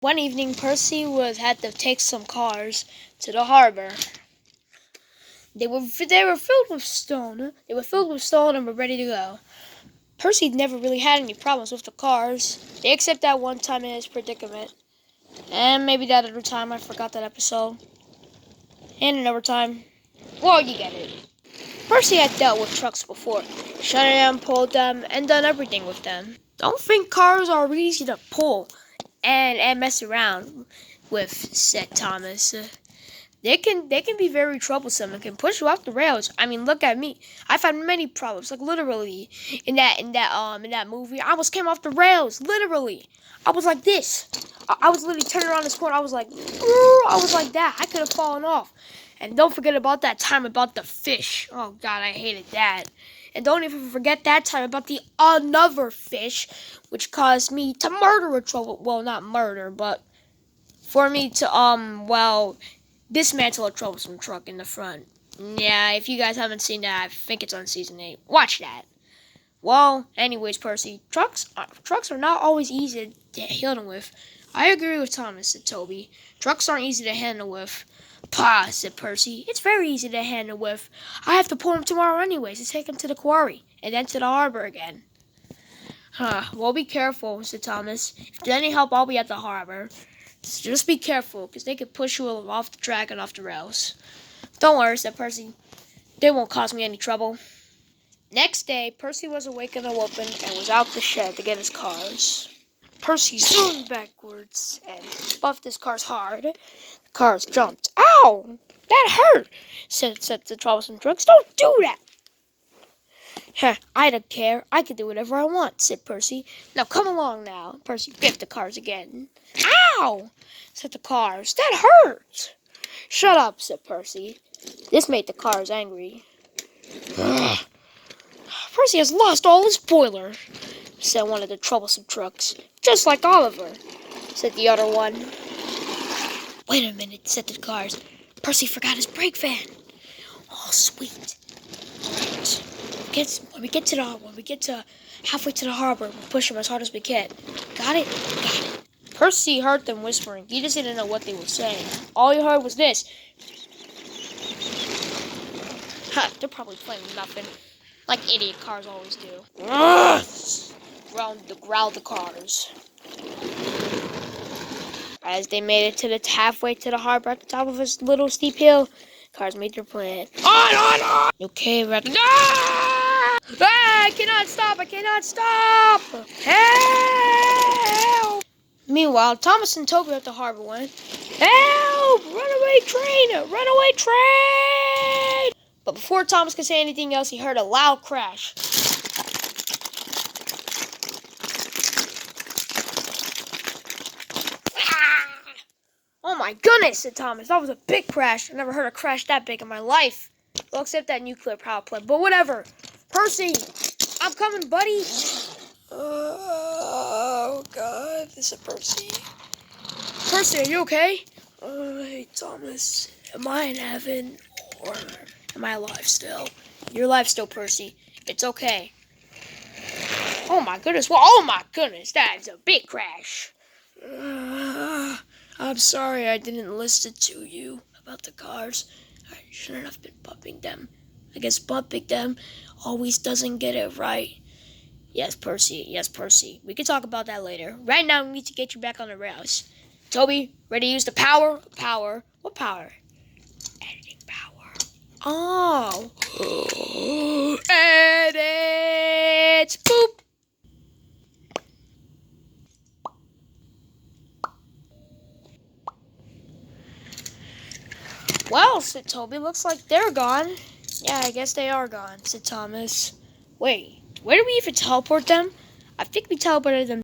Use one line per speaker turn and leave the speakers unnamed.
One evening, Percy had to take some cars to the harbor. They were filled with stone. They were filled with stone and were ready to go. Percy never really had any problems with the cars, except that one time in his predicament, and maybe that other time. I forgot that episode. And another time. Well, you get it. Percy had dealt with trucks before, shut them, pulled them, and done everything with them. Don't think cars are easy to pull and mess around with, said Thomas. They can be very troublesome and can push you off the rails. I mean, look at me. I've had many problems, like literally in that movie. I almost came off the rails, literally. I was like this. I was literally turning around this corner. I was like that. I could have fallen off. And don't forget about that time about the fish. Oh God, I hated that. And don't even forget that time about the another fish, which caused me to murder a trouble. Well, not murder, but for me to dismantle a troublesome truck in the front. Yeah, if you guys haven't seen that, I think it's on season 8. Watch that. Well, anyways, Percy, trucks are not always easy to handle with. I agree with Thomas, said Toby. Trucks aren't easy to handle with. Pah, said Percy. It's very easy to handle with. I have to pull them tomorrow anyways to take them to the quarry, and then to the harbor again. Well, be careful, said Thomas. If there's any help, I'll be at the harbor. So just be careful, because they could push you off the track and off the rails. Don't worry, said Percy. They won't cause me any trouble. Next day, Percy was awake and awoken and was out the shed to get his cars. Percy zoomed backwards and buffed his cars hard. The cars jumped. Ow! That hurt, said the troublesome trucks. Don't do that! I don't care. I can do whatever I want, said Percy. Now come along now. Percy biffed the cars again. Ow! Said the cars. That hurt! Shut up, said Percy. This made the cars angry. Percy has lost all his spoiler, said one of the troublesome trucks. Just like Oliver, said the other one. Wait a minute, said the cars. Percy forgot his brake van. Oh, sweet. When we get to halfway to the harbor, we'll push him as hard as we can. Got it? Got it. Percy heard them whispering. He just didn't know what they were saying. All he heard was this. They're probably playing nothing. Like idiot cars always do. Growled the cars. As they made it to halfway to the harbor at the top of this little steep hill, cars made their plan. On! Okay, Red. I cannot stop! Help! Meanwhile, Thomas and Toby at the harbor went, help! Runaway train! But before Thomas could say anything else, he heard a loud crash. Oh my goodness, said Thomas. That was a big crash. I never heard a crash that big in my life. Well, except that nuclear power plant. But whatever. Percy, I'm coming, buddy. Oh, God. This is Percy. Percy, are you okay? Hey, Thomas. Am I in heaven or am I alive still? You're alive still, Percy. It's okay. Oh, my goodness. Well, oh, my goodness. That's a big crash. I'm sorry I didn't listen to you about the cars. I shouldn't have been bumping them. I guess bumping them always doesn't get it right. Yes, Percy. We can talk about that later. Right now, we need to get you back on the rails. Toby, ready to use the power? Power. What power? Editing power. Oh. Edit. Boop. Well, said Toby, looks like they're gone. Yeah, I guess they are gone, said Thomas. Wait, where did we even teleport them? I think we teleported them